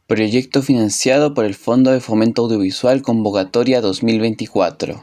Proyecto financiado por el Fondo de Fomento Audiovisual Convocatoria 2024.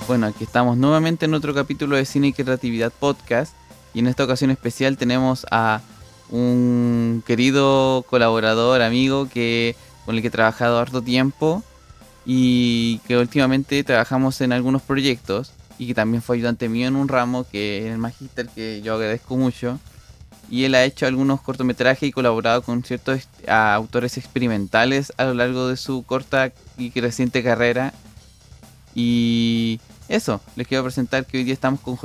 Bueno, aquí estamos nuevamente en otro capítulo de Cine y Creatividad Podcast, y en esta ocasión especial tenemos a un querido colaborador, amigo, con el que he trabajado harto tiempo y que últimamente trabajamos en algunos proyectos, y que también fue ayudante mío en un ramo que es el magíster, que yo agradezco mucho. Y él ha hecho algunos cortometrajes y colaborado con ciertos autores experimentales a lo largo de su corta y reciente carrera. Y eso, les quiero presentar que hoy día estamos con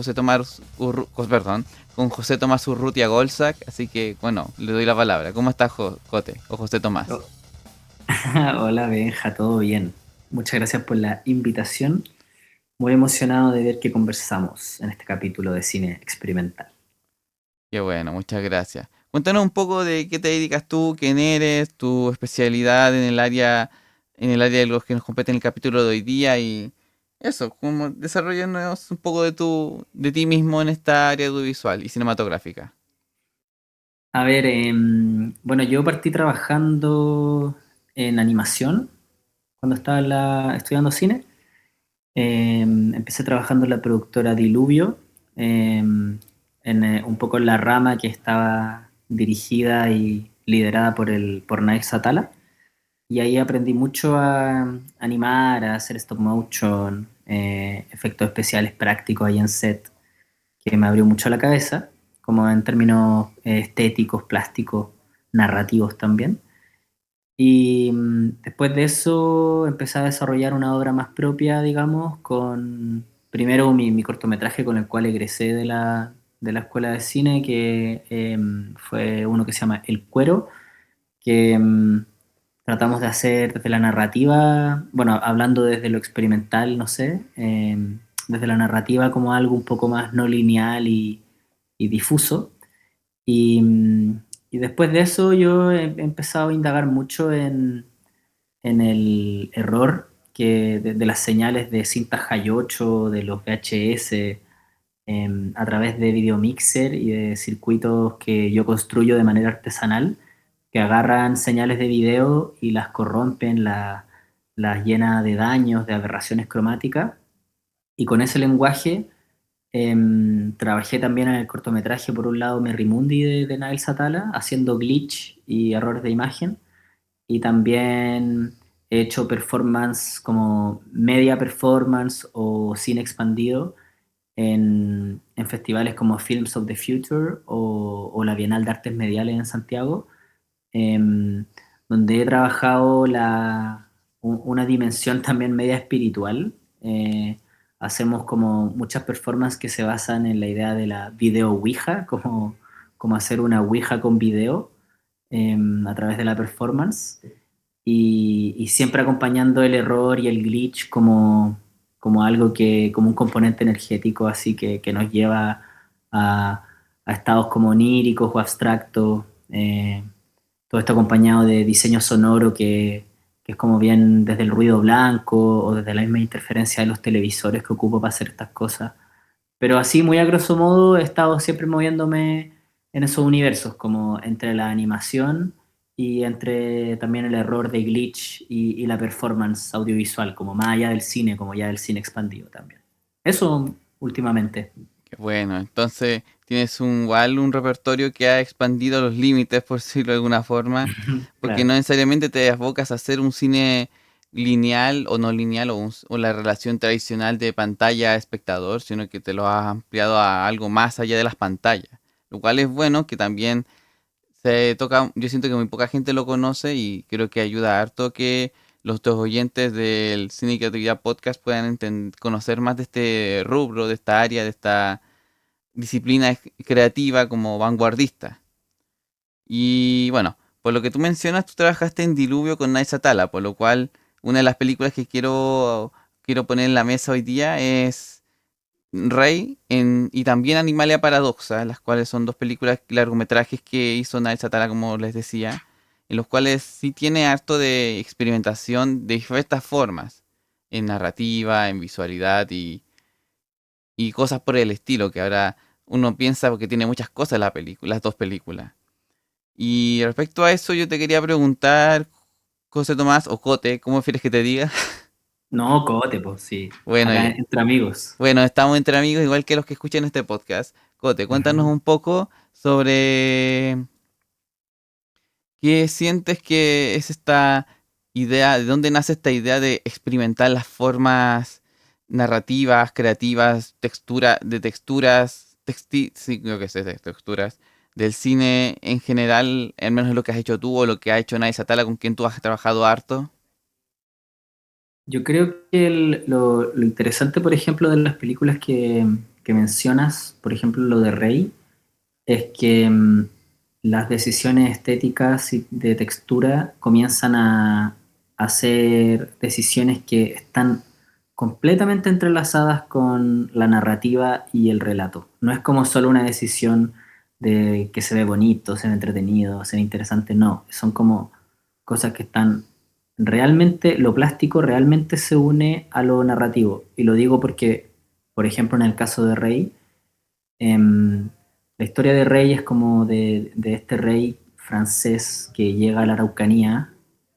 con José Tomás Urrutia Golzac. Así que, bueno, le doy la palabra. ¿Cómo estás, Jote? O José Tomás. Oh, Hola Benja, todo bien. Muchas gracias por la invitación. Muy emocionado de ver qué conversamos en este capítulo de cine experimental. Qué bueno, muchas gracias. Cuéntanos un poco de qué te dedicas tú, quién eres, tu especialidad en el área de los que nos compete en el capítulo de hoy día, y eso, como desarrollándonos un poco de ti mismo en esta área audiovisual y cinematográfica. A ver, bueno, yo partí trabajando en animación cuando estaba estudiando cine. Empecé trabajando en la productora Diluvio, un poco en la rama que estaba dirigida y liderada por Nair Satala. Y ahí aprendí mucho a animar, a hacer stop motion, efectos especiales prácticos ahí en set, que me abrió mucho la cabeza, como en términos estéticos, plásticos, narrativos también. Y después de eso empecé a desarrollar una obra más propia, digamos, con primero mi cortometraje con el cual egresé de la escuela de cine, que fue uno que se llama El Cuero, que tratamos de hacer desde la narrativa, bueno, hablando desde lo experimental, no sé, desde la narrativa como algo un poco más no lineal y difuso. Y, y después de eso yo he empezado a indagar mucho en el error de las señales de cinta Hi8, de los VHS, a través de videomixer y de circuitos que yo construyo de manera artesanal, que agarran señales de video y las corrompen, las llena de daños, de aberraciones cromáticas. Y con ese lenguaje trabajé también en el cortometraje, por un lado, Merrimundi de Nail Satala, haciendo glitch y errores de imagen. Y también he hecho performance como media performance o cine expandido en festivales como Films of the Future o la Bienal de Artes Mediales en Santiago, em, donde he trabajado una dimensión también media espiritual. Hacemos como muchas performances que se basan en la idea de la video Ouija, como hacer una Ouija con video a través de la performance y siempre acompañando el error y el glitch como algo como un componente energético, así que nos lleva a estados como oníricos o abstractos. Todo esto acompañado de diseño sonoro que es como bien desde el ruido blanco o desde la misma interferencia de los televisores que ocupo para hacer estas cosas. Pero así, muy a grosso modo, he estado siempre moviéndome en esos universos, como entre la animación y entre también el error de glitch y la performance audiovisual, como más allá del cine, como ya del cine expandido también. Eso últimamente. Qué bueno, entonces tienes igual un repertorio que ha expandido los límites, por decirlo de alguna forma, porque no Claro. necesariamente te abocas a hacer un cine lineal o no lineal, o la relación tradicional de pantalla a espectador, sino que te lo has ampliado a algo más allá de las pantallas, lo cual es bueno, que también se toca. Yo siento que muy poca gente lo conoce, y creo que ayuda harto que los dos oyentes del Cine y Creatividad Podcast puedan conocer más de este rubro, de esta área, de esta disciplina creativa como vanguardista. Y bueno, por lo que tú mencionas, tú trabajaste en Diluvio con Night Satala, por lo cual una de las películas que quiero poner en la mesa hoy día es Rey y también Animalia Paradoxa, las cuales son dos películas, largometrajes que hizo Nail Satala, como les decía, en los cuales sí tiene harto de experimentación de diversas formas, en narrativa, en visualidad y cosas por el estilo, que ahora uno piensa porque tiene muchas cosas la película, las dos películas. Y respecto a eso, yo te quería preguntar, José Tomás o Cote, ¿cómo prefieres que te diga? No, cote, pues sí. Bueno, Acá ya. entre amigos. Bueno, estamos entre amigos, igual que los que escuchan este podcast. Cote, cuéntanos Ujú. un poco sobre qué sientes que es esta idea, de dónde nace esta idea de experimentar las formas narrativas, creativas, sí, creo que es de texturas, del cine en general, al menos lo que has hecho tú o lo que ha hecho Nai Satala, con quien tú has trabajado harto. Yo creo que lo interesante, por ejemplo, de las películas que mencionas, por ejemplo, lo de Rey, es que las decisiones estéticas y de textura comienzan a ser decisiones que están completamente entrelazadas con la narrativa y el relato. No es como solo una decisión de que se ve bonito, se ve entretenido, se ve interesante, no, son como cosas que están realmente, lo plástico realmente se une a lo narrativo. Y lo digo porque, por ejemplo, en el caso de Rey, Em, la historia de Rey es como de este rey francés que llega a la Araucanía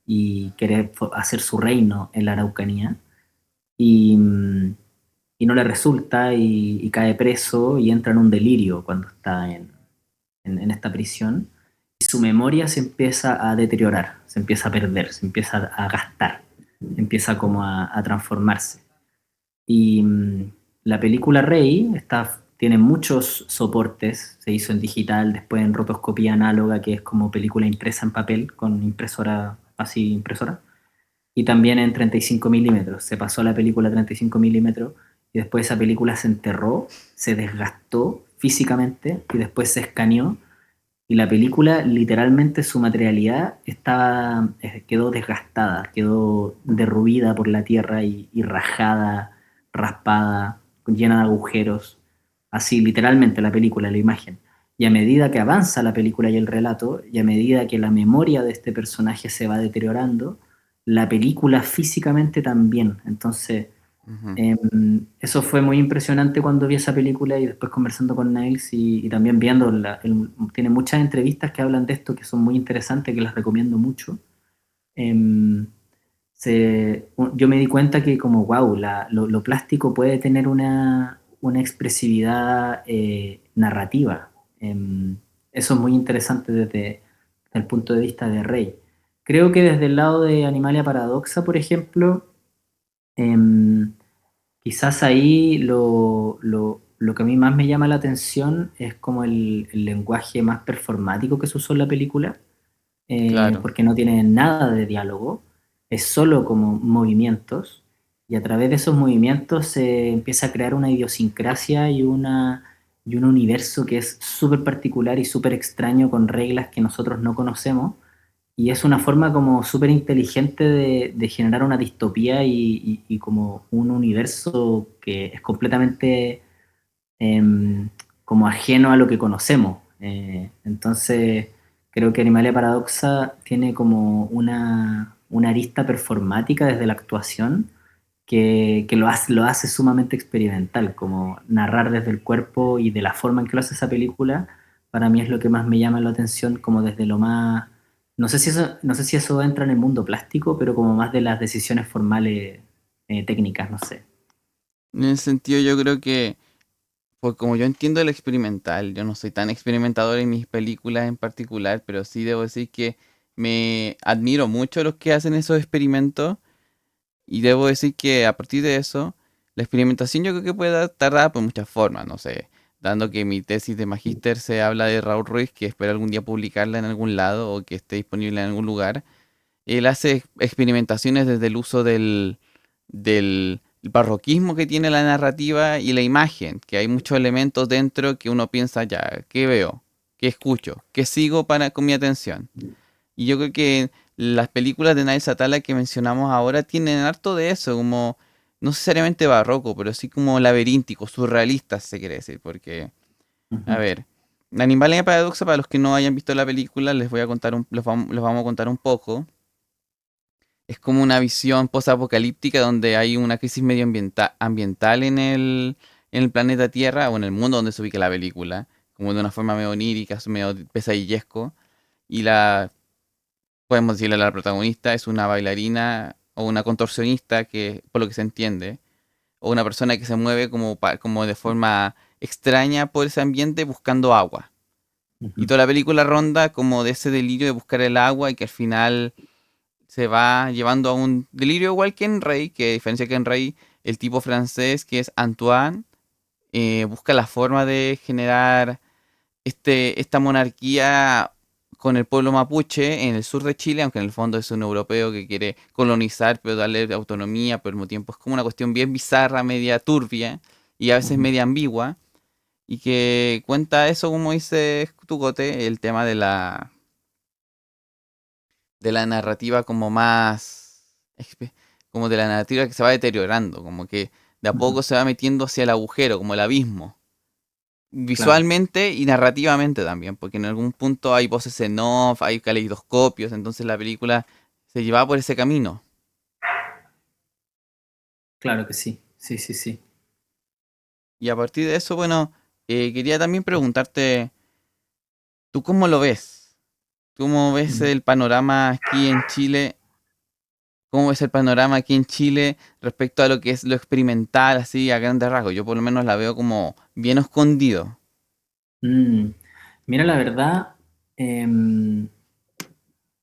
y quiere hacer su reino en la Araucanía y, y no le resulta y cae preso y entra en un delirio cuando está en esta prisión y su memoria se empieza a deteriorar, se empieza a perder, se empieza a gastar, empieza como a transformarse. Y la película Rey tiene muchos soportes, se hizo en digital, después en rotoscopía análoga, que es como película impresa en papel con impresora, así impresora, y también en 35 milímetros. Se pasó la película a 35 milímetros y después esa película se enterró, se desgastó físicamente y después se escaneó y la película, literalmente, su materialidad quedó desgastada, quedó derruida por la tierra y rajada, raspada, llena de agujeros. Así, literalmente, la película, la imagen. Y a medida que avanza la película y el relato, y a medida que la memoria de este personaje se va deteriorando, la película físicamente también. Entonces, Ujú. eso fue muy impresionante cuando vi esa película y después conversando con Niles y también viendo, tiene muchas entrevistas que hablan de esto que son muy interesantes, que las recomiendo mucho. Em, yo me di cuenta que como, wow, lo plástico puede tener una expresividad narrativa. Eso es muy interesante desde el punto de vista de Rey. Creo que desde el lado de Animalia Paradoxa, por ejemplo, em, quizás ahí lo que a mí más me llama la atención es como el lenguaje más performático que se usó en la película, Claro. porque no tiene nada de diálogo, es solo como movimientos, y a través de esos movimientos se empieza a crear una idiosincrasia y un universo que es súper particular y súper extraño con reglas que nosotros no conocemos y es una forma como súper inteligente de generar una distopía y como un universo que es completamente em, como ajeno a lo que conocemos. Entonces, creo que Animalia Paradoxa tiene como una arista performática desde la actuación que lo hace sumamente experimental, como narrar desde el cuerpo y de la forma en que lo hace esa película, para mí es lo que más me llama la atención, como desde lo más, no sé si eso entra en el mundo plástico, pero como más de las decisiones formales técnicas, no sé. En ese sentido, yo creo que, pues como yo entiendo el experimental, yo no soy tan experimentador en mis películas en particular, pero sí debo decir que me admiro mucho a los que hacen esos experimentos. Y debo decir que a partir de eso, la experimentación yo creo que puede estar dada por muchas formas, no sé, dando que mi tesis de magíster se habla de Raúl Ruiz, que espero algún día publicarla en algún lado o que esté disponible en algún lugar. Él hace experimentaciones desde el uso del barroquismo que tiene la narrativa y la imagen, que hay muchos elementos dentro que uno piensa ya, ¿qué veo? ¿Qué escucho? ¿Qué sigo con mi atención? Y yo creo que las películas de Niles Atala que mencionamos ahora tienen harto de eso, como no necesariamente barroco, pero sí como laberíntico, surrealista, si se quiere decir, porque, a Ujú, ver, Animal en Paradoxa, para los que no hayan visto la película, les voy a contar los vamos a contar un poco. Es como una visión post-apocalíptica donde hay una crisis ambiental en el planeta Tierra o en el mundo donde se ubica la película, como de una forma medio onírica, medio pesadillesco. Y podemos decirle a la protagonista, es una bailarina o una contorsionista que, por lo que se entiende, o una persona que se mueve como de forma extraña por ese ambiente buscando agua. Y ujú. toda la película ronda como de ese delirio de buscar el agua y que al final se va llevando a un delirio igual que en Rey, que a diferencia que en Rey, el tipo francés que es Antoine busca la forma de generar esta monarquía con el pueblo mapuche en el sur de Chile, aunque en el fondo es un europeo que quiere colonizar, pero darle autonomía, pero al mismo tiempo es como una cuestión bien bizarra, media turbia y a veces Ujú. media ambigua, y que cuenta eso, como dice Tugote, el tema de la narrativa como más, como de la narrativa que se va deteriorando, como que de a Ujú. poco se va metiendo hacia el agujero, como el abismo, Claro, visualmente y narrativamente también, porque en algún punto hay voces en off, hay caleidoscopios, entonces la película se lleva por ese camino. claro que sí. Sí, sí, sí. Y a partir de eso, bueno, quería también preguntarte, ¿tú cómo lo ves? ¿Cómo ves Ujú. el panorama aquí en Chile? ¿Cómo ves el panorama aquí en Chile respecto a lo que es lo experimental, así a grandes rasgos? Yo por lo menos la veo como bien escondido. Mm, Mira, la verdad, em,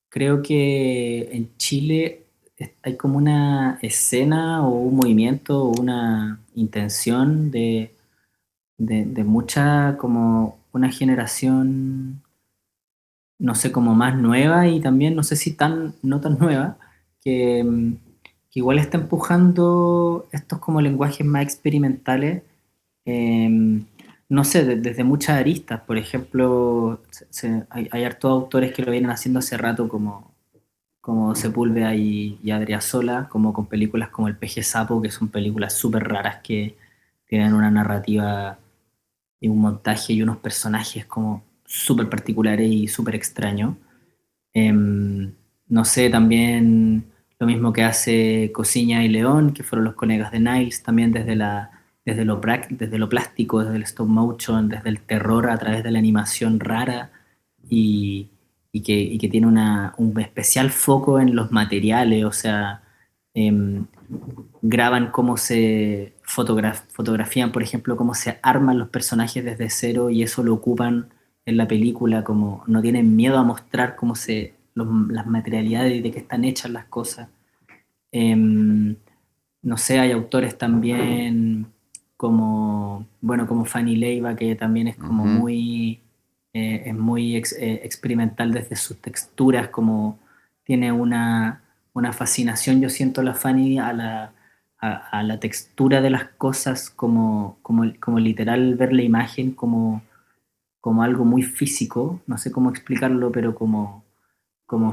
creo que en Chile hay como una escena o un movimiento o una intención de mucha, como una generación, no sé, como más nueva y también no sé si no tan nueva, que, que igual está empujando estos como lenguajes más experimentales, eh, no sé, desde muchas aristas. Por ejemplo, hay hartos autores que lo vienen haciendo hace rato, como Sepúlveda y Adriasola, como con películas como El Peje Sapo, que son películas súper raras que tienen una narrativa y un montaje y unos personajes como súper particulares y súper extraños. No sé, también lo mismo que hace Cosiña y León, que fueron los colegas de Niles, también desde lo plástico, desde el stop motion, desde el terror a través de la animación rara y, y que tiene un especial foco en los materiales, o sea, em, graban cómo se fotografían, por ejemplo, cómo se arman los personajes desde cero y eso lo ocupan en la película, como no tienen miedo a mostrar las materialidades y de qué están hechas las cosas. Em, no sé, hay autores también como Fanny Leiva, que también es como Ujú. muy experimental desde sus texturas, como tiene una fascinación, yo siento la Fanny a la textura de las cosas, como literal ver la imagen como algo muy físico, no sé cómo explicarlo, pero como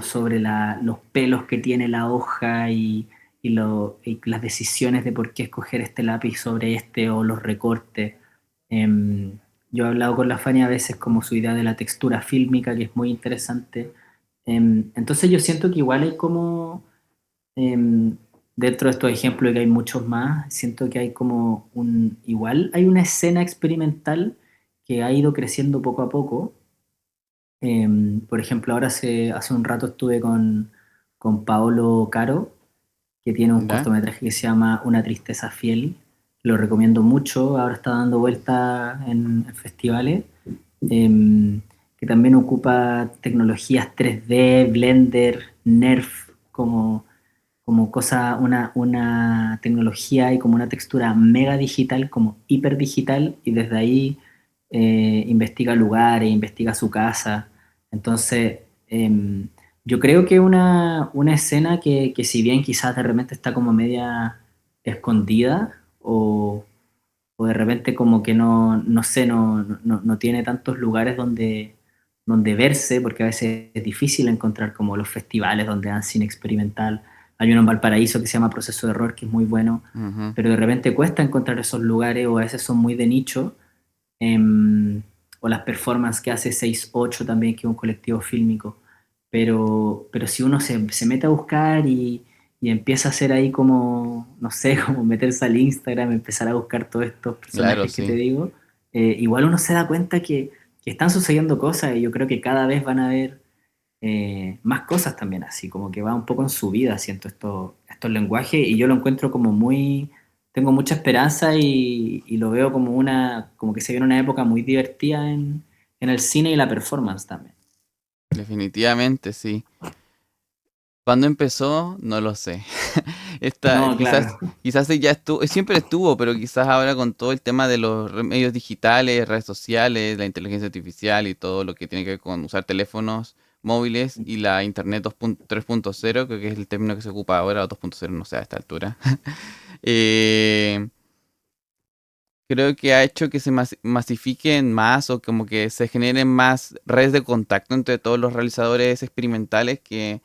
sobre los pelos que tiene la hoja y las decisiones de por qué escoger este lápiz sobre este o los recortes. Yo he hablado con la Fanny a veces como su idea de la textura fílmica, que es muy interesante. Entonces yo siento que igual hay como, em, dentro de estos ejemplos, y que hay muchos más, siento que hay igual hay una escena experimental que ha ido creciendo poco a poco. Por ejemplo, ahora hace un rato estuve con Paolo Caro, que tiene un ¿Ya? cortometraje que se llama Una tristeza fiel. Lo recomiendo mucho, ahora está dando vuelta en festivales, em, que también ocupa tecnologías 3D, Blender, Nerf, como cosa, una tecnología y como una textura mega digital, como hiper digital, y desde ahí investiga lugares, investiga su casa. Entonces, yo creo que una escena que si bien quizás de repente está como media escondida o de repente como que no sé, no tiene tantos lugares donde verse, porque a veces es difícil encontrar como los festivales donde dan cine experimental Hay uno en Valparaíso que se llama Proceso de Error, que es muy bueno, Ujú. pero de repente cuesta encontrar esos lugares o a veces son muy de nicho. em, o las performances que hace 6-8 también, que es un colectivo fílmico. Pero si uno se mete a buscar y empieza a hacer ahí como, no sé, como meterse al Instagram, empezar a buscar todos estos Claro, personajes que te sí. digo, igual uno se da cuenta que están sucediendo cosas y yo creo que cada vez van a haber más cosas también así, como que va un poco en su vida, siento estos lenguajes y yo lo encuentro como muy, tengo mucha esperanza y lo veo como como que se viene una época muy divertida en el cine y la performance también. Definitivamente, sí. ¿Cuándo empezó? No lo sé. No, Quizás, claro, quizás ya estuvo, siempre estuvo, pero quizás ahora con todo el tema de los medios digitales, redes sociales, la inteligencia artificial y todo lo que tiene que ver con usar teléfonos móviles y la Internet 3.0, creo que es el término que se ocupa ahora, o 2.0, no sé a esta altura. Eh, Creo que ha hecho que se masifiquen más o como que se generen más redes de contacto entre todos los realizadores experimentales que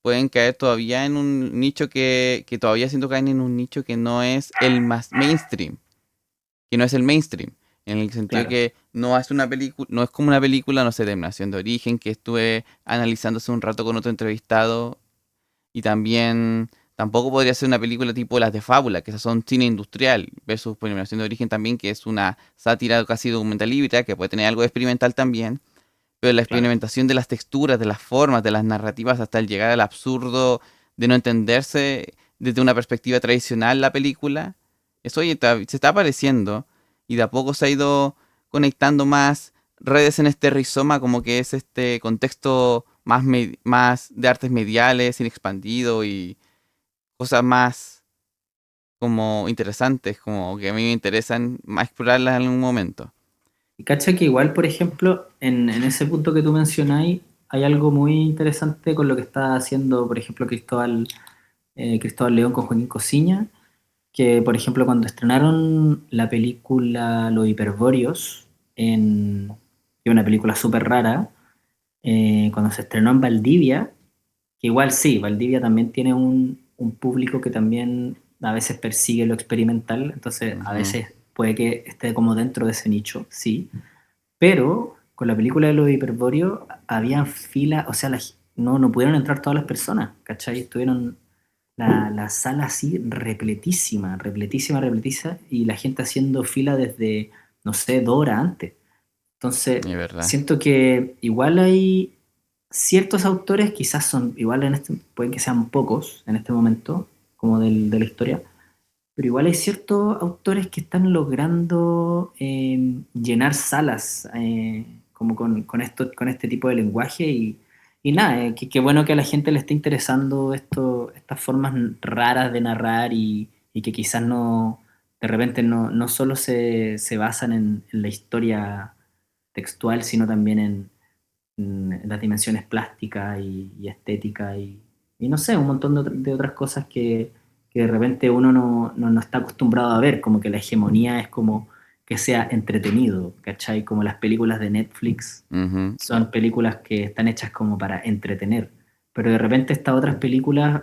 pueden caer todavía en un nicho que todavía siento que caen en un nicho que no es el más mainstream, que no es el mainstream, en el sentido claro, que no es una película, no es como una película, no sé, de Nación de Origen, que estuve analizando hace un rato con otro entrevistado, y también tampoco podría ser una película tipo las de Fábula, que esas son cine industrial, versus Nación de Origen también, que es una sátira casi documental híbrida, que puede tener algo de experimental también, pero la claro. experimentación de las texturas, de las formas, de las narrativas, hasta el llegar al absurdo de no entenderse desde una perspectiva tradicional la película, eso oye, se está apareciendo y de a poco se ha ido conectando más redes en este rizoma, como que es este contexto más, más de artes mediales, cine expandido y cosas más como interesantes, como que a mí me interesan más explorarlas en algún momento. Y cacha que igual, por ejemplo, en ese punto que tú mencionáis, hay algo muy interesante con lo que está haciendo, por ejemplo, Cristóbal León con Joaquín Cosiña, que, por ejemplo, cuando estrenaron la película Los Hiperbóreos, que es una película súper rara, cuando se estrenó en Valdivia, que igual sí, Valdivia también tiene un público que también a veces persigue lo experimental, entonces a Ujú. veces puede que esté como dentro de ese nicho, sí, pero con la película de Los Hiperbóreos habían fila, o sea, no pudieron entrar todas las personas, ¿cachai? Estuvieron la sala así repletísima, repletísima, repletísima, y la gente haciendo fila desde, no sé, 2 horas antes. Entonces, Es verdad. siento que igual hay ciertos autores, quizás son, igual pueden que sean pocos en este momento, como de la historia, pero igual hay ciertos autores que están logrando llenar salas como con este tipo de lenguaje y nada, qué bueno que a la gente le esté interesando estas formas raras de narrar y que quizás no, de repente no solo se basan en la historia textual, sino también en las dimensiones plásticas y estéticas y no sé, un montón de otras cosas que de repente uno no está acostumbrado a ver, como que la hegemonía es como que sea entretenido, ¿cachai? Como las películas de Netflix Ujú. son películas que están hechas como para entretener, pero de repente estas otras películas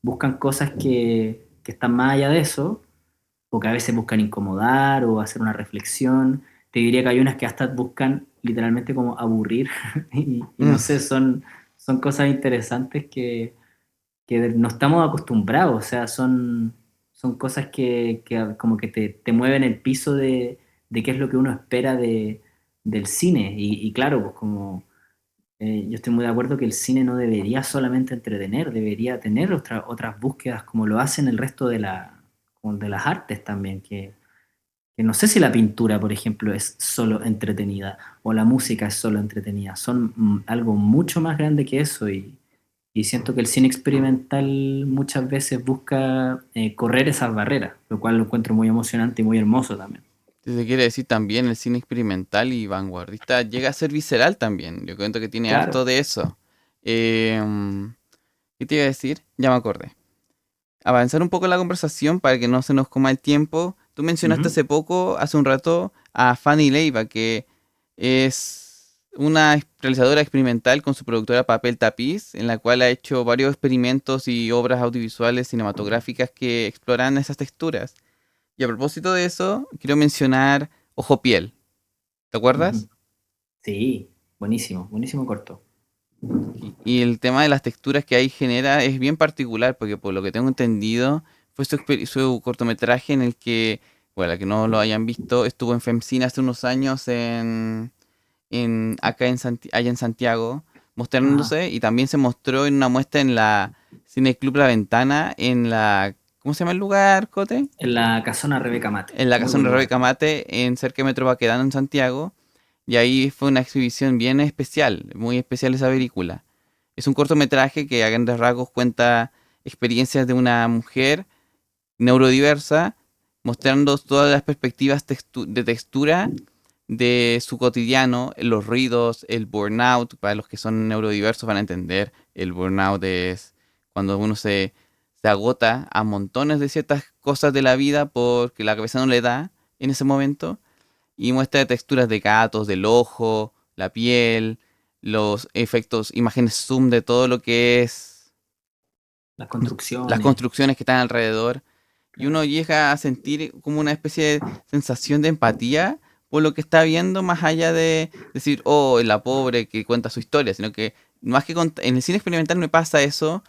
buscan cosas que están más allá de eso, o que a veces buscan incomodar o hacer una reflexión. Te diría que hay unas que hasta buscan literalmente como aburrir y no sé, son cosas interesantes que no estamos acostumbrados, o sea, son cosas que como que te mueven el piso de qué es lo que uno espera del cine. Y claro, pues como yo estoy muy de acuerdo que el cine no debería solamente entretener, debería tener otras búsquedas como lo hacen el resto como de las artes también, que no sé si la pintura, por ejemplo, es solo entretenida o la música es solo entretenida, son algo mucho más grande que eso y siento que el cine experimental muchas veces busca correr esas barreras, lo cual lo encuentro muy emocionante y muy hermoso también. Si se quiere decir también, el cine experimental y vanguardista llega a ser visceral también. Yo cuento que tiene Claro. harto de eso. ¿Qué te iba a decir? Ya me acordé. Avanzar un poco la conversación para que no se nos coma el tiempo. Tú mencionaste Ujú. hace poco, hace un rato, a Fanny Leiva, que es una realizadora experimental con su productora Papel Tapiz, en la cual ha hecho varios experimentos y obras audiovisuales cinematográficas que exploran esas texturas. Y a propósito de eso, quiero mencionar Ojo Piel. ¿Te Ujú. acuerdas? Sí, buenísimo, buenísimo corto. Y el tema de las texturas que ahí genera es bien particular, porque por lo que tengo entendido, fue su cortometraje en el que, bueno, que no lo hayan visto, estuvo en FEMCINE hace unos años acá allá en Santiago, Ajá. mostrándose, y también se mostró en una muestra en la Cine Club La Ventana, en la, ¿cómo se llama el lugar, Cote? En la casona Rebeca Mate, En la muy Casona buen de lugar. Rebeca Mate, en cerca de Metro Baquedano, en Santiago, y ahí fue una exhibición bien especial, muy especial esa película. Es un cortometraje que a grandes rasgos cuenta experiencias de una mujer neurodiversa, mostrando todas las perspectivas de textura de su cotidiano, los ruidos, el burnout. Para los que son neurodiversos van a entender, el burnout es cuando uno se agota a montones de ciertas cosas de la vida porque la cabeza no le da en ese momento, y muestra texturas de gatos, del ojo, la piel, los efectos, imágenes zoom de todo lo que es Las las construcciones, construcciones que están alrededor, y claro. uno llega a sentir como una especie de sensación de empatía por lo que está viendo, más allá de decir, oh, la pobre que cuenta su historia, sino que más que en el cine experimental me pasa eso,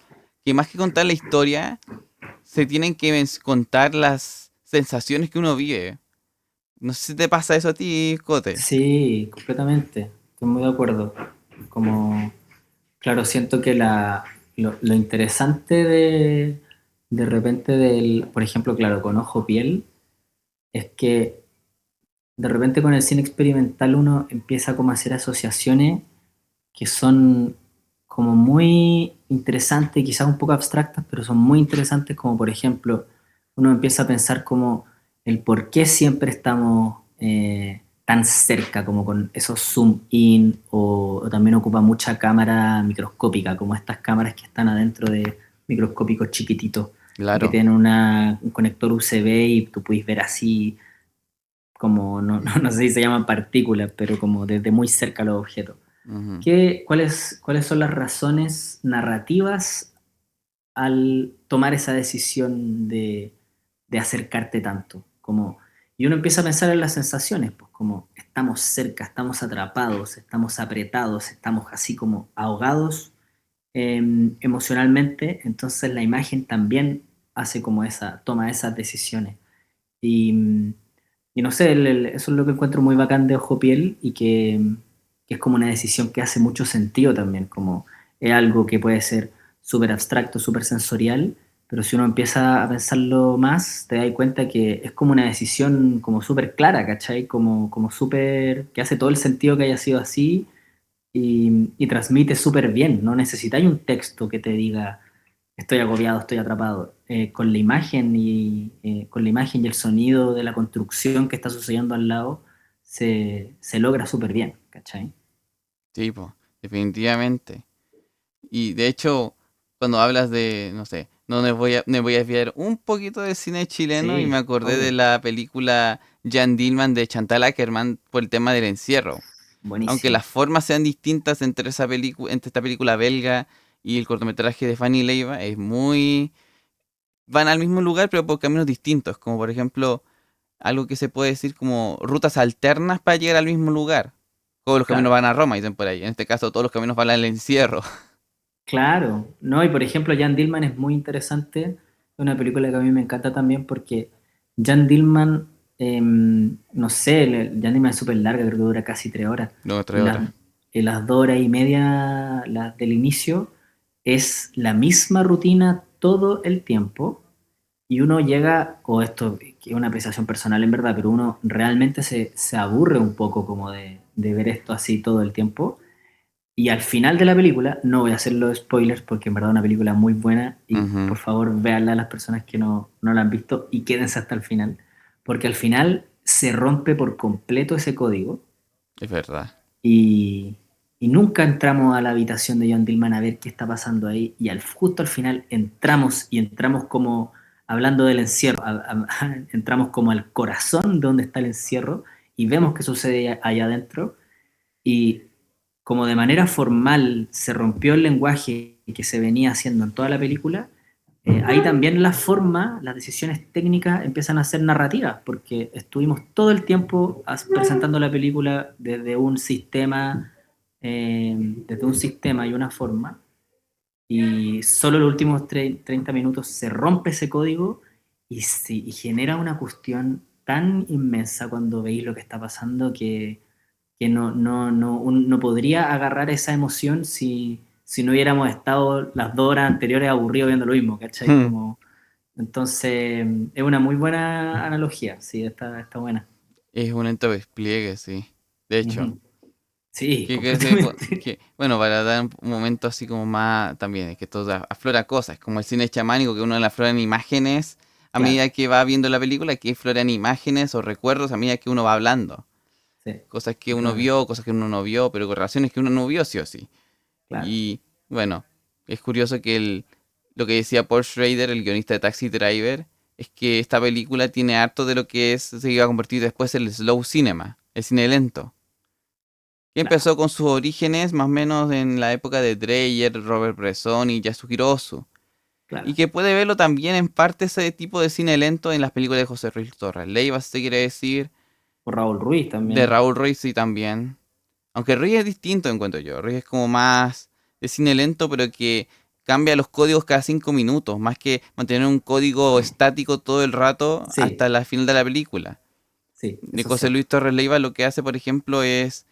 que más que contar la historia, se tienen que contar las sensaciones que uno vive. No sé si te pasa eso a ti, Cote. Sí, completamente. Estoy muy de acuerdo. Como, claro, siento que lo interesante de repente del, por ejemplo, claro, con Ojo Piel, es que de repente con el cine experimental uno empieza como a hacer asociaciones que son como muy interesantes, quizás un poco abstractas, pero son muy interesantes, como por ejemplo, uno empieza a pensar como el por qué siempre estamos tan cerca, como con esos zoom in, o también ocupa mucha cámara microscópica, como estas cámaras que están adentro de microscópicos chiquititos y que Claro. tienen un conector USB y tú puedes ver así como, no sé si se llaman partículas, pero como desde muy cerca los objetos. Ujú. ¿Cuáles son las razones narrativas al tomar esa decisión de acercarte tanto? Como, y uno empieza a pensar en las sensaciones, pues como estamos cerca, estamos atrapados, estamos apretados, estamos así como ahogados emocionalmente, entonces la imagen también hace como toma esas decisiones. Y, y no sé, eso es lo que encuentro muy bacán de Ojo Piel y que es como una decisión que hace mucho sentido también, como es algo que puede ser súper abstracto, súper sensorial, pero si uno empieza a pensarlo más, te das cuenta que es como una decisión como súper clara, ¿cachai? Como súper, que hace todo el sentido que haya sido así y transmite súper bien, no necesitáis un texto que te diga estoy agobiado, estoy atrapado. Con la imagen y el sonido de la construcción que está sucediendo al lado, se logra súper bien, ¿cachai? Sí, po, definitivamente. Y de hecho, cuando hablas de, no sé, no me voy a desviar un poquito del cine chileno, y me Sí, acordé de obvio. la película Jan Dillman de Chantal Akerman por el tema del encierro. Aunque Buenísimo. las formas sean distintas entre entre esta película belga y el cortometraje de Fanny Leiva, es muy van al mismo lugar pero por caminos distintos, como por ejemplo algo que se puede decir como rutas alternas para llegar al mismo lugar. Todos los caminos Claro, van a Roma, dicen por ahí. En este caso, todos los caminos van al encierro. claro. No, y por ejemplo, Jan Dillman es muy interesante. Es una película que a mí me encanta también porque Jan Dillman, no sé, Jan Dillman es súper larga, creo que dura casi 3 horas. No, Y 3 horas. y las 2 horas y media del inicio es la misma rutina todo el tiempo. Y uno llega, o esto que es una apreciación personal en verdad, pero uno realmente se aburre un poco como de ver esto así todo el tiempo. Y al final de la película, no voy a hacer los spoilers porque en verdad es una película muy buena y Ujú. por favor véanla a las personas que no la han visto y quédense hasta el final, porque al final se rompe por completo ese código Es verdad. y, y nunca entramos a la habitación de John Dillman a ver qué está pasando ahí y justo al final entramos y entramos como hablando del encierro, entramos como al corazón de donde está el encierro y vemos qué sucede allá adentro como de manera formal se rompió el lenguaje que se venía haciendo en toda la película, ahí también la forma, las decisiones técnicas empiezan a ser narrativas, porque estuvimos todo el tiempo presentando la película desde un sistema y una forma, y solo los últimos 30 minutos se rompe ese código y genera una cuestión tan inmensa cuando veis lo que está pasando que no podría agarrar esa emoción si no hubiéramos estado las 2 horas anteriores aburridos viendo lo mismo, ¿cachai? Como, entonces, es una muy buena analogía, sí, está buena. Es un lento despliegue, sí. De hecho, Ujú. Sí, completamente. bueno, para dar un momento así como más, también, es que todo aflora cosas, como el cine chamánico, que uno le afloran imágenes a Claro, medida que va viendo la película, que afloran imágenes o recuerdos a medida que uno va hablando. sí, Cosas que uno completamente. vio, cosas que uno no vio, pero con relaciones que uno no vio sí o sí. Claro. Y bueno, es curioso que lo que decía Paul Schrader, el guionista de Taxi Driver, es que esta película tiene harto de lo que se iba a convertir después el slow cinema, el cine lento, que Claro, empezó con sus orígenes más o menos en la época de Dreyer, Robert Bresson y Yasuhiro Ozu, y claro. que puede verlo también en parte ese tipo de cine lento en las películas de José Luis Torres Leiva, si se quiere decir, Por Raúl Ruiz de también. Raúl Ruiz sí también. Aunque Ruiz es distinto, encuentro yo. Ruiz es como más de cine lento, pero que cambia los códigos cada 5 minutos, más que mantener un código estático todo el rato Sí, hasta la final de la película. sí, De eso es José cierto. Luis Torres Leiva lo que hace, por ejemplo, es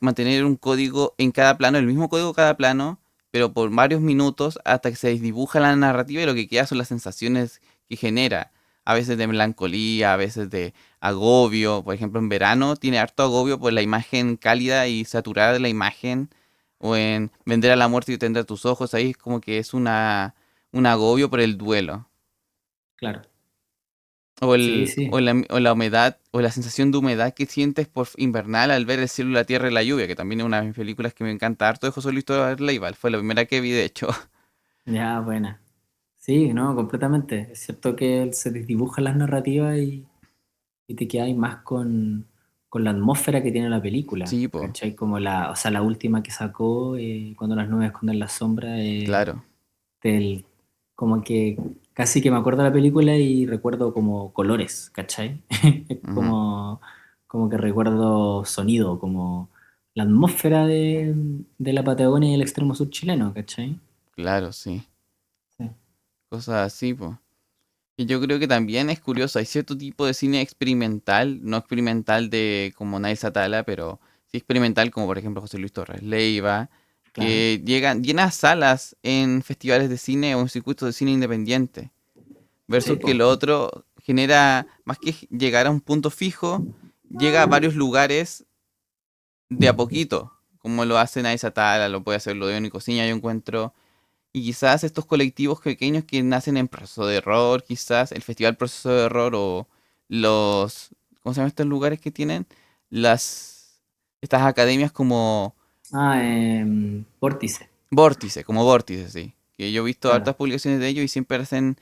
mantener un código en cada plano, el mismo código cada plano, pero por varios minutos hasta que se desdibuja la narrativa y lo que queda son las sensaciones que genera. A veces de melancolía, a veces de agobio. Por ejemplo, en verano tiene harto agobio por la imagen cálida y saturada de la imagen. O en Vender a la muerte y tendrá tus ojos. Ahí es como que es un agobio por el duelo. Claro. O, Sí, el, sí. o la humedad, o la sensación de humedad que sientes por invernal al ver el cielo, la tierra y la lluvia, que también es una de mis películas que me encanta harto de José Luis Torres Leiva. Fue la primera que vi, de hecho. Ya, buena. Sí, no, completamente. Es cierto que se desdibujan las narrativas y te quedas más con la atmósfera que tiene la película, Sí, po, ¿cachai? Como o sea, la última que sacó, cuando las nubes esconden la sombra, claro. del, como que casi que me acuerdo de la película y recuerdo como colores, ¿cachai? Es Ujú, como que recuerdo sonido, como la atmósfera de la Patagonia y el extremo sur chileno, ¿cachai? claro, sí. Sí, Cosas así, pues. Y yo creo que también es curioso, hay cierto tipo de cine experimental, no experimental de como Night Satala, pero sí experimental como por ejemplo José Luis Torres Leiva, claro. que llena salas en festivales de cine o en circuitos de cine independiente, Sí, versus que pues, lo otro genera, más que llegar a un punto fijo, llega a varios lugares de a poquito, como lo hace Night Satala, lo puede hacer Lodeón y Cocina, yo encuentro. Y quizás estos colectivos pequeños que nacen en Proceso de Error, quizás el Festival Proceso de Error o los, ¿cómo se llaman estos lugares que tienen? Estas academias como Vórtice, Vórtice, sí. Que yo he visto claro. hartas publicaciones de ellos y siempre hacen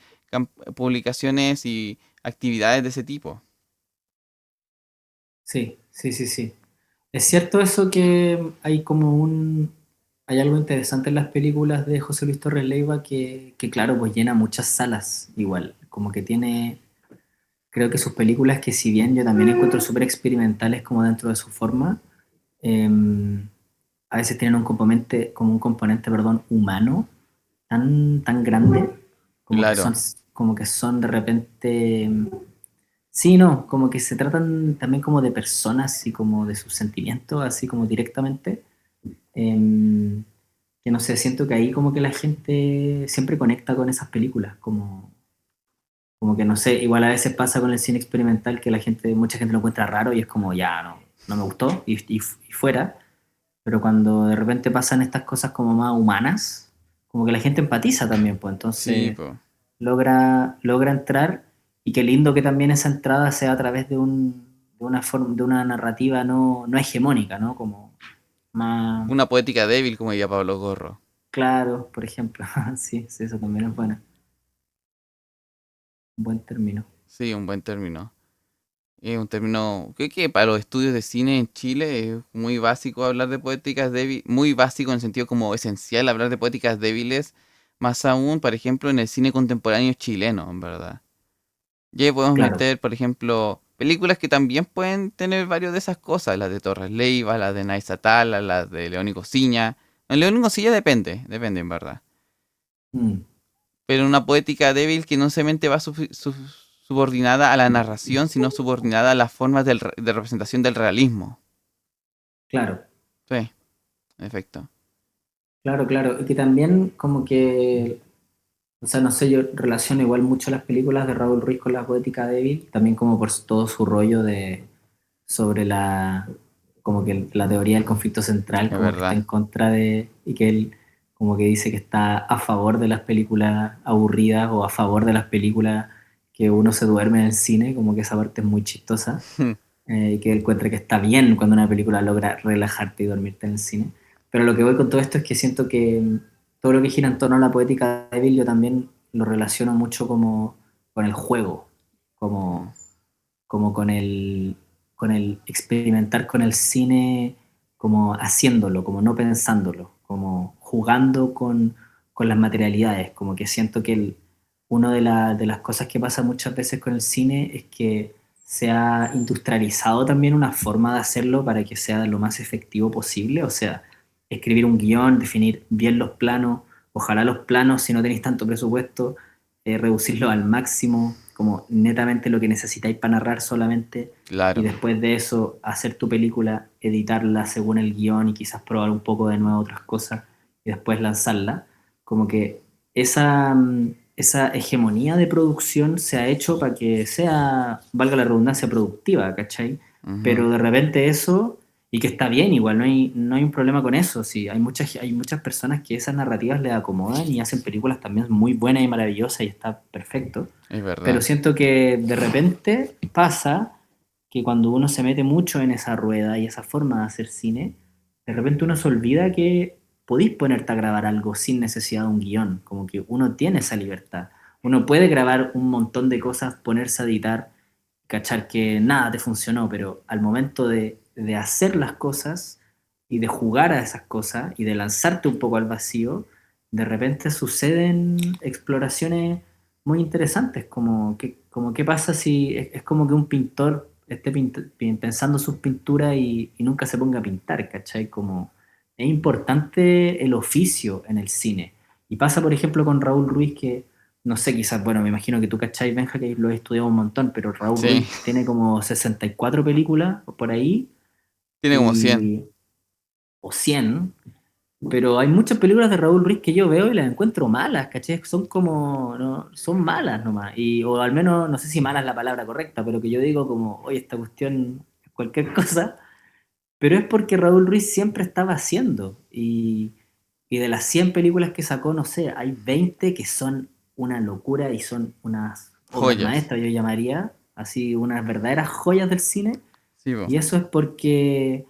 publicaciones y actividades de ese tipo. Sí, sí, sí, sí. Es cierto eso que hay algo interesante en las películas de José Luis Torres Leiva que claro, pues llena muchas salas igual, como que tiene, creo que sus películas que si bien yo también encuentro súper experimentales como dentro de su forma, a veces tienen un componente, perdón, humano tan grande, Claro, como que son de repente. Sí, no, como que se tratan también como de personas y como de sus sentimientos, así como directamente. Em, que no sé, siento que ahí como que la gente siempre conecta con esas películas, como que no sé, igual a veces pasa con el cine experimental que mucha gente lo encuentra raro y es como ya no me gustó y fuera, pero cuando de repente pasan estas cosas como más humanas, como que la gente empatiza también, pues sí, entonces pues. logra entrar y qué lindo que también esa entrada sea a través de una narrativa no hegemónica, ¿no? Como más Una poética débil, como diría Pablo Gorro. claro, por ejemplo. Sí, sí, eso también es bueno, un buen término. Sí, un buen término. Es un término, creo que para los estudios de cine en Chile es muy básico hablar de poéticas débiles, muy básico en el sentido como esencial hablar de poéticas débiles, más aún, por ejemplo, en el cine contemporáneo chileno, en verdad. Ya podemos Claro, meter, por ejemplo, películas que también pueden tener varios de esas cosas, las de Torres Leiva, las de Naiz Atala, las de León y Cosiña. En León y Cosiña depende en verdad. mm, Pero una poética débil que no solamente va subordinada a la narración, sino subordinada a las formas de representación del realismo. claro, Sí, en efecto. claro, claro. Y que también como que, o sea, no sé, yo relaciono igual mucho las películas de Raúl Ruiz con la poética débil, también como por todo su rollo de sobre la, como que la teoría del conflicto central, Es como que está verdad. en contra de, y que él como que dice que está a favor de las películas aburridas o a favor de las películas que uno se duerme en el cine, como que esa parte es muy chistosa, y que él encuentra que está bien cuando una película logra relajarte y dormirte en el cine. Pero lo que voy con todo esto es que siento que todo lo que gira en torno a la poética débil yo también lo relaciono mucho como con el juego, Mm. como como con el experimentar con el cine, como haciéndolo, como no pensándolo, como jugando con las materialidades, como que siento que una de las cosas que pasa muchas veces con el cine es que se ha industrializado también una forma de hacerlo para que sea lo más efectivo posible, o sea, escribir un guión, definir bien los planos, ojalá los planos, si no tenéis tanto presupuesto, reducirlo al máximo, como netamente lo que necesitáis para narrar solamente, y Claro. después de eso hacer tu película, editarla según el guión y quizás probar un poco de nuevo otras cosas y después lanzarla. Como que esa hegemonía de producción se ha hecho para que sea, valga la redundancia, productiva, ¿cachai? Ujú. Pero de repente eso, y que está bien igual, no hay un problema con eso, sí, hay muchas personas que esas narrativas les acomodan y hacen películas también muy buenas y maravillosas y está perfecto, Es pero verdad. siento que de repente pasa que cuando uno se mete mucho en esa rueda y esa forma de hacer cine, de repente uno se olvida que podéis ponerte a grabar algo sin necesidad de un guión, como que uno tiene esa libertad. Uno puede grabar un montón de cosas, ponerse a editar, cachar que nada te funcionó, pero al momento de hacer las cosas y de jugar a esas cosas y de lanzarte un poco al vacío, de repente suceden exploraciones muy interesantes, como qué pasa si es como que un pintor esté pensando sus pinturas y nunca se ponga a pintar, ¿cachai? Como es importante el oficio en el cine. Y pasa, por ejemplo, con Raúl Ruiz, que no sé, quizás, bueno, me imagino que tú, ¿cachai, Benja, que lo he estudiado un montón, pero Raúl Sí. Ruiz tiene como 64 películas por ahí, Tiene como 100. y, o 100, pero hay muchas películas de Raúl Ruiz que yo veo y las encuentro malas, ¿cachai? Son como, no, son malas nomás, o al menos, no sé si mala es la palabra correcta, pero que yo digo como, oye, esta cuestión es cualquier cosa, pero es porque Raúl Ruiz siempre estaba haciendo, y de las 100 películas que sacó, no sé, hay 20 que son una locura y son unas obras Joyas. maestras, yo llamaría, así, unas verdaderas joyas del cine, Sí, po. y eso es porque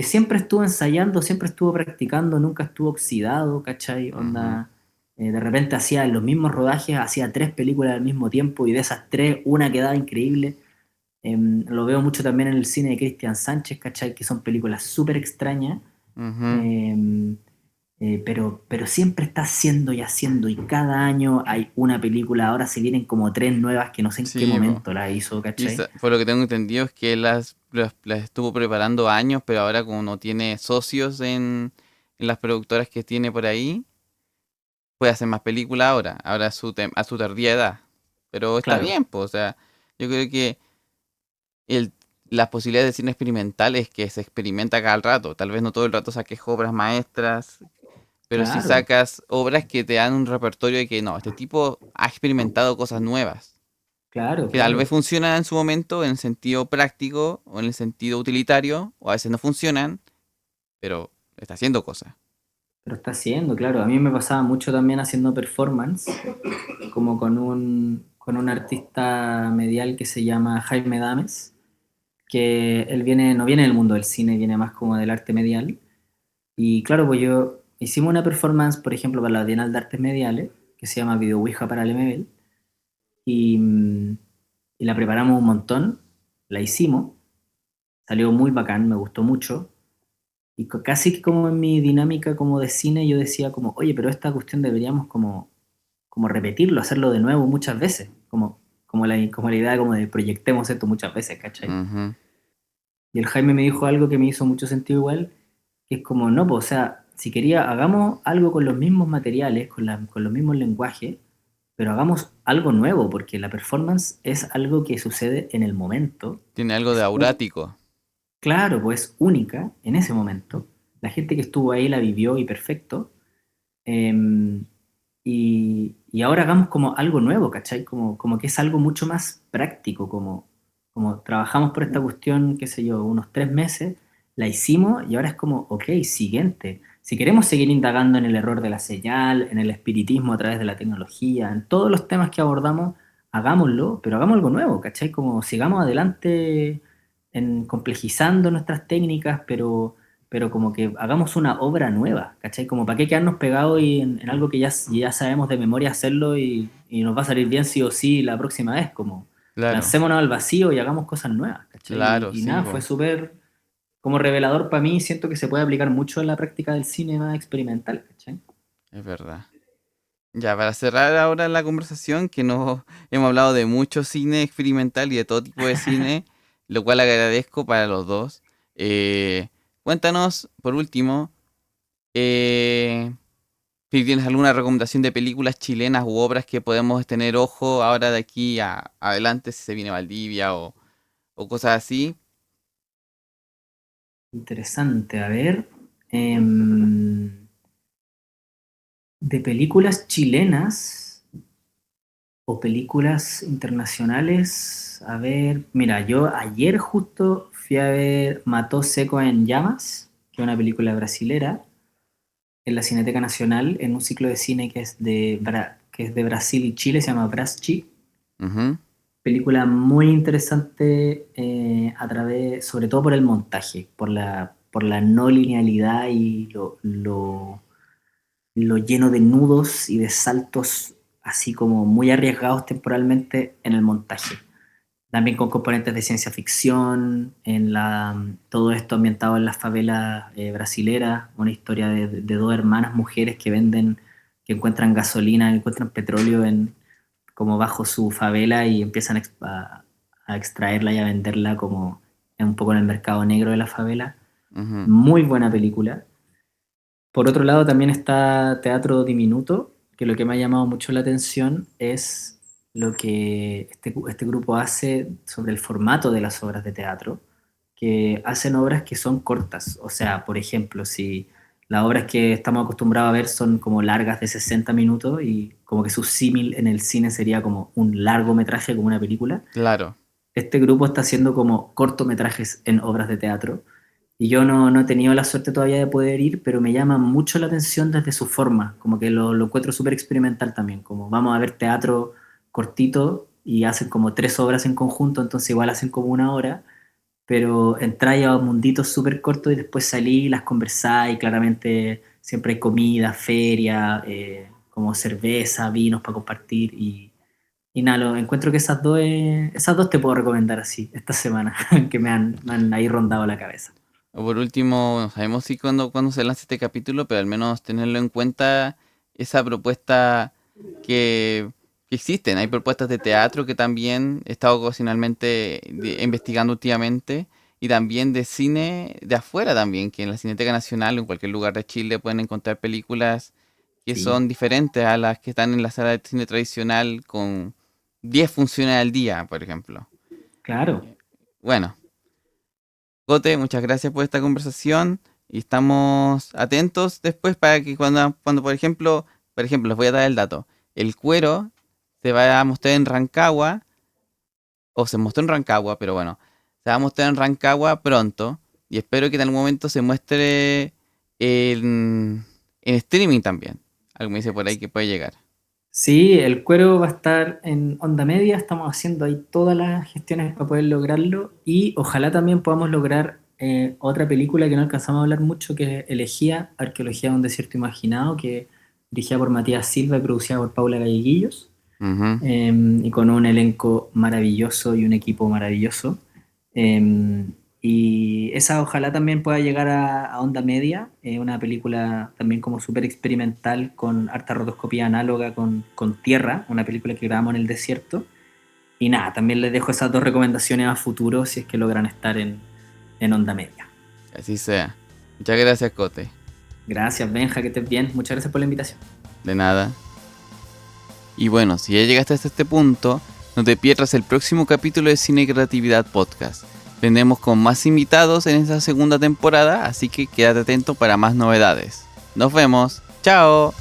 siempre estuvo ensayando, siempre estuvo practicando, nunca estuvo oxidado, ¿cachai? Ujú. Onda, de repente hacía los mismos rodajes, hacía tres películas al mismo tiempo y de esas tres una quedaba increíble. Lo veo mucho también en el cine de Cristian Sánchez, ¿cachai? Que son películas súper extrañas, Ujú. em, pero siempre está haciendo y haciendo y cada año hay una película, ahora se vienen como tres nuevas que no sé en qué Sí, po. momento la hizo, Y ¿cachai? por lo que tengo entendido es que las estuvo preparando años, pero ahora como no tiene socios en las productoras que tiene por ahí, puede hacer más películas ahora, a su tardía edad. Pero está Claro, bien, pues, o sea, yo creo que el, las posibilidades de cine experimental es que se experimenta cada rato. Tal vez no todo el rato saques obras maestras, pero si claro, sacas obras que te dan un repertorio de que no, este tipo ha experimentado cosas nuevas, claro, que tal vez claro. funcionan en su momento en el sentido práctico o en el sentido utilitario, o a veces no funcionan, pero está haciendo cosas. Pero está haciendo, claro. A mí me pasaba mucho también haciendo performance, como con un artista medial que se llama Jaime Dames, que él no viene del mundo del cine, viene más como del arte medial. Y claro, pues yo hicimos una performance, por ejemplo, para la Bienal de Artes Mediales, que se llama Video Ouija para el MBL, y, y la preparamos un montón. La hicimos, salió muy bacán, me gustó mucho. Y casi que como en mi dinámica como de cine yo decía como, oye, pero esta cuestión deberíamos como repetirlo, hacerlo de nuevo muchas veces, como la idea como de proyectemos esto muchas veces, ¿cachai? Ujú. Y el Jaime me dijo algo que me hizo mucho sentido igual, que es como, no, pues, o sea, si quería, hagamos algo con los mismos materiales, con los mismos lenguajes, pero hagamos algo nuevo, porque la performance es algo que sucede en el momento. Tiene algo de Es aurático. claro, pues única en ese momento. La gente que estuvo ahí la vivió y perfecto. Em, y ahora hagamos como algo nuevo, ¿cachai? Como que es algo mucho más práctico, como trabajamos por esta cuestión, qué sé yo, unos 3 meses, la hicimos y ahora es como, ok, siguiente. Si queremos seguir indagando en el error de la señal, en el espiritismo a través de la tecnología, en todos los temas que abordamos, hagámoslo, pero hagamos algo nuevo, ¿cachai? Como sigamos adelante en complejizando nuestras técnicas, pero como que hagamos una obra nueva, ¿cachai? Como para qué quedarnos pegados en algo que ya sabemos de memoria hacerlo y nos va a salir bien sí o sí la próxima vez, como Claro, lancémonos al vacío y hagamos cosas nuevas, ¿cachai? claro, Y sí, nada, fue po. súper como revelador para mí, siento que se puede aplicar mucho en la práctica del cine más experimental, ¿cachai? Es verdad. Ya, para cerrar ahora la conversación, que nos hemos hablado de mucho cine experimental y de todo tipo de cine, lo cual agradezco para los dos. Eh, Cuéntanos, por último, eh, si tienes alguna recomendación de películas chilenas u obras que podemos tener ojo ahora de aquí a adelante, si se viene Valdivia o cosas así. Interesante, a ver. De películas chilenas o películas internacionales, a ver, mira, yo ayer justo fui a ver Mató Seco en Llamas, que es una película brasilera, en la Cineteca Nacional, en un ciclo de cine que es de Brasil y Chile, se llama Braschi. Ujú. Película muy interesante sobre todo por el montaje, por la no linealidad y lo lleno de nudos y de saltos así como muy arriesgados temporalmente en el montaje. También con componentes de ciencia ficción, todo esto ambientado en las favelas brasileras, una historia de dos hermanas mujeres que encuentran gasolina, encuentran petróleo como bajo su favela y empiezan a extraerla y a venderla como un poco en el mercado negro de la favela. Ujú. Muy buena película. Por otro lado, también está Teatro Diminuto, que lo que me ha llamado mucho la atención es lo que este grupo hace sobre el formato de las obras de teatro, que hacen obras que son cortas. O sea, por ejemplo, si las obras que estamos acostumbrados a ver son como largas de 60 minutos y como que su símil en el cine sería como un largometraje, como una película, Claro. este grupo está haciendo como cortometrajes en obras de teatro y yo no he tenido la suerte todavía de poder ir, pero me llama mucho la atención desde su forma, como que lo encuentro súper experimental también, como vamos a ver teatro cortito y hacen como 3 obras en conjunto, entonces igual hacen como 1 hora, pero entráis a munditos súper cortos y después salí, las conversáis, claramente siempre hay comida, feria, como cerveza, vinos para compartir y nada, encuentro que esas dos te puedo recomendar así, esta semana, que me han ahí rondado la cabeza. O por último, no sabemos si cuándo se lanza este capítulo, pero al menos tenerlo en cuenta esa propuesta que, que existen. Hay propuestas de teatro que también he estado ocasionalmente investigando últimamente y también de cine de afuera también, que en la Cineteca Nacional o en cualquier lugar de Chile pueden encontrar películas que Sí, son diferentes a las que están en la sala de cine tradicional con 10 funciones al día, por ejemplo. claro. Bueno. Gote, muchas gracias por esta conversación y estamos atentos después para que cuando por ejemplo, les voy a dar el dato. El cuero se va a mostrar en Rancagua, o se mostró en Rancagua, pero bueno, se va a mostrar en Rancagua pronto y espero que en algún momento se muestre en streaming también. Algo me dice por ahí que puede llegar. Sí, el cuero va a estar en Onda Media, estamos haciendo ahí todas las gestiones para poder lograrlo y ojalá también podamos lograr otra película que no alcanzamos a hablar mucho, que es Elegía, Arqueología de un desierto imaginado, que dirigida por Matías Silva y producida por Paula Galleguillos, Ujú. y con un elenco maravilloso y un equipo maravilloso. Y esa ojalá también pueda llegar a onda media, una película también como súper experimental con harta rotoscopía análoga con Tierra, una película que grabamos en el desierto. Y nada, también les dejo esas dos recomendaciones a futuro si es que logran estar en onda media. Así sea. Muchas gracias, Cote. Gracias, Benja, que estés bien. Muchas gracias por la invitación. De nada. Y bueno, si ya llegaste hasta este punto, no te pierdas el próximo capítulo de Cine Creatividad Podcast. Vendremos con más invitados en esta segunda temporada, así que quédate atento para más novedades. Nos vemos. ¡Chao!